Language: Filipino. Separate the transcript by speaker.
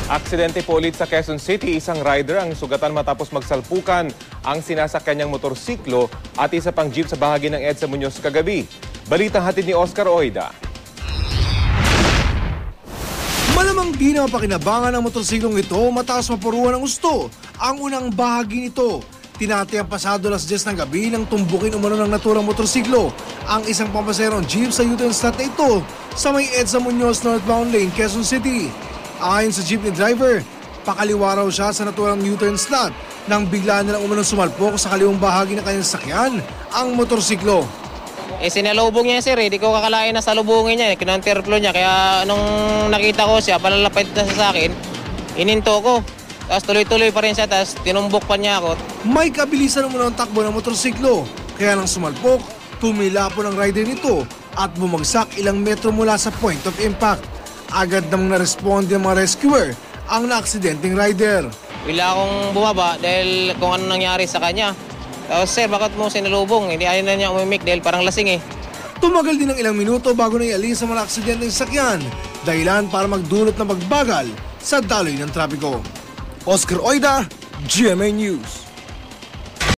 Speaker 1: Aksidente po ulit sa Quezon City, isang rider ang sugatan matapos magsalpukan ang sinasakyan niyang motorsiklo at isa pang jeep sa bahagi ng EDSA Muñoz kagabi. Balitang hatid ni Oscar Oida.
Speaker 2: Malamang di na mapakinabangan ang motorsiklong ito matapos mapuruan ng gusto. Ang unang bahagi nito, tinatayang pasado alas 10 ng gabi nang tumbukin umano ng naturang motorsiklo ang isang pampaserong jeep sa U-turn slot na ito sa may EDSA Muñoz northbound lane, Quezon City. Ayon sa jeepney driver, pakaliwa raw siya sa naturang U-turn slot nang bigla nilang umanong sumalpok sa kaliwang bahagi ng kanyang sakyan ang motorsiklo.
Speaker 3: Sinalubong niya sir, di ko kakalain na salubungin niya, kinonterflow niya. Kaya nung nakita ko siya, palalapit na sa akin, ininto ko. Tapos tuloy-tuloy pa rin siya, tapos tinumbok pa niya ako.
Speaker 2: May kabilisan naman ang takbo ng motorsiklo, kaya nang sumalpok, tumila po ng rider nito at bumagsak ilang metro mula sa point of impact. Agad namang na-responde ang mga rescuer ang naaksidenteng rider.
Speaker 3: Bila akong bumaba dahil kung ano nangyari sa kanya. Tapos sir, bakit mo sinalubong? Hindi ayaw na niya umimik dahil parang lasing eh.
Speaker 2: Tumagal din ng ilang minuto bago na ialis ang mga aksidenteng sakyan, dahilan para magdulot ng pagbagal sa daloy ng trapiko. Oscar Oida, GMA News.